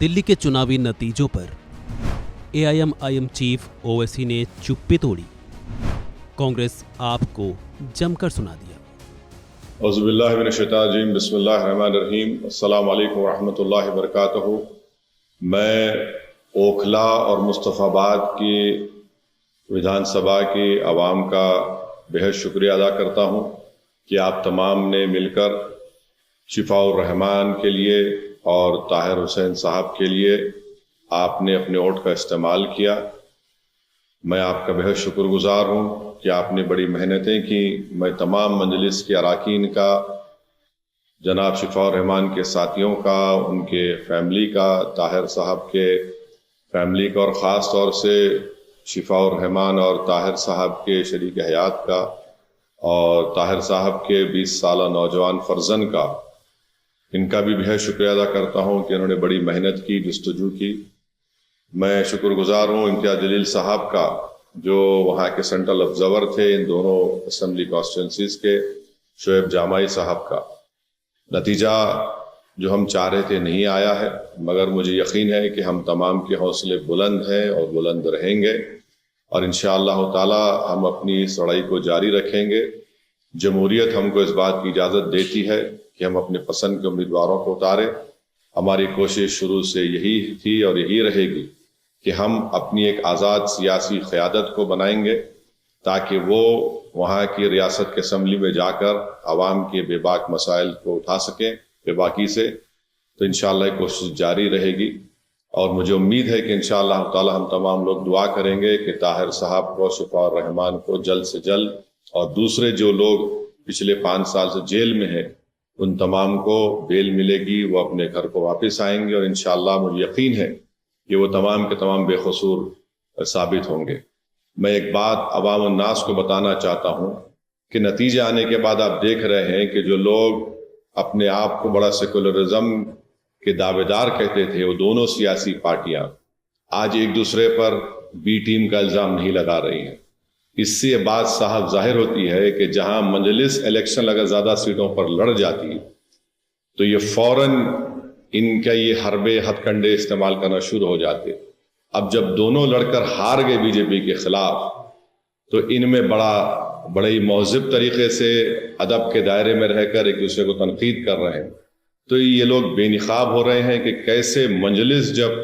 दिल्ली के चुनावी नतीजों पर एआईएमआईएम चीफ ओवैसी ने चुप्पी तोड़ी। कांग्रेस आपको जमकर सुना दिया। औज़ुबिल्लाहि मिनश्शैतानिर्रजीम, बिस्मिल्लाहिर्रहमानिर्रहीम, अस्सलामु अलैकुम वरहमतुल्लाहि वबरकातुहू। मैं ओखला और मुस्तफ़ाबाद की विधानसभा की आवाम का बेहद शुक्रिया अदा करता हूँ कि आप तमाम ने मिलकर शिफाउर रहमान के लिए और ताहिर हुसैन साहब के लिए आपने अपने वोट का इस्तेमाल किया। मैं आपका बेहद शुक्रगुजार हूँ कि आपने बड़ी मेहनतें की। मैं तमाम मजलिस के अरकान का, जनाब शिफाउर रहमान के साथियों का, उनके फैमिली का, ताहिर साहब के फैमिली का और ख़ास तौर से शिफाउर रहमान और ताहिर साहब के शरीक हयात का और ताहिर साहब के 20 साला नौजवान फर्जन का, इनका भी बेहद शुक्रिया अदा करता हूँ कि उन्होंने बड़ी मेहनत की, जस्तजू की। मैं शुक्रगुजार हूँ इम्तियाज़ जलील साहब का, जो वहाँ के सेंट्रल ऑब्जर्वर थे इन दोनों असम्बली कॉन्स्टिट्यूंसीज़ के, शोएब जामाई साहब का। नतीजा जो हम चाह रहे थे नहीं आया है, मगर मुझे यकीन है कि हम तमाम के हौसले बुलंद हैं और बुलंद रहेंगे और इंशाअल्लाह ताला हम अपनी इस लड़ाई को जारी रखेंगे। जमहूरियत हमको इस बात की इजाज़त देती है कि हम अपने पसंद के उम्मीदवारों को उतारें। हमारी कोशिश शुरू से यही थी और यही रहेगी कि हम अपनी एक आज़ाद सियासी क़यादत को बनाएंगे ताकि वो वहाँ की रियासत के असम्बली में जाकर आवाम के बेबाक मसाइल को उठा सकें बेबाकी से। तो इंशाअल्लाह कोशिश जारी रहेगी और मुझे उम्मीद है कि इंशाअल्लाह ताला हम तमाम लोग दुआ करेंगे कि ताहिर साहब को, शिफाउर रहमान को जल्द से जल्द और दूसरे जो लोग पिछले 5 साल से जेल में हैं उन तमाम को बेल मिलेगी, वो अपने घर को वापस आएंगे और इंशाअल्लाह मुझे यकीन है कि वो तमाम के तमाम बेकसूर साबित होंगे। मैं एक बात अवाम और नास को बताना चाहता हूँ कि नतीजे आने के बाद आप देख रहे हैं कि जो लोग अपने आप को बड़ा सेकुलरिज्म के दावेदार कहते थे, वो दोनों सियासी पार्टियां आज एक दूसरे पर बी टीम का इल्ज़ाम नहीं लगा रही हैं। इससे ये बात साहब जाहिर होती है कि जहां मजलिस इलेक्शन अगर ज़्यादा सीटों पर लड़ जाती है तो ये फौरन इनका ये हरबे हथकंडे इस्तेमाल करना शुरू हो जाते। अब जब दोनों लड़कर हार गए बीजेपी के खिलाफ तो इनमें बड़े ही महज़िब तरीके से अदब के दायरे में रहकर एक दूसरे को तनकीद कर रहे हैं। तो ये लोग बेनिकाब हो रहे हैं कि कैसे मजलिस जब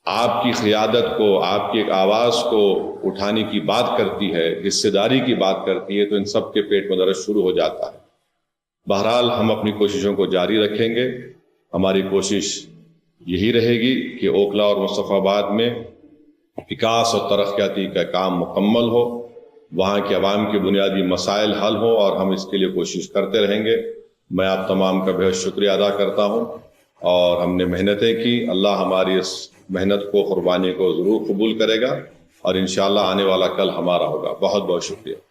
आपकी क़यादत को, आपकी एक आवाज़ को उठाने की बात करती है, हिस्सेदारी की बात करती है, तो इन सब के पेट में दर्द शुरू हो जाता है। बहरहाल हम अपनी कोशिशों को जारी रखेंगे। हमारी कोशिश यही रहेगी कि ओखला और मुस्तफ़ाबाद में विकास और तरक्याती का काम मुकम्मल हो, वहाँ के अवाम के बुनियादी मसाइल हल हो और हम इसके लिए कोशिश करते रहेंगे। मैं आप तमाम का बेहद शुक्रिया अदा करता हूँ और हमने मेहनतें की। अल्लाह हमारी इस मेहनत को, कुर्बानी को ज़रूर कबूल करेगा और इंशाअल्लाह आने वाला कल हमारा होगा। बहुत बहुत शुक्रिया।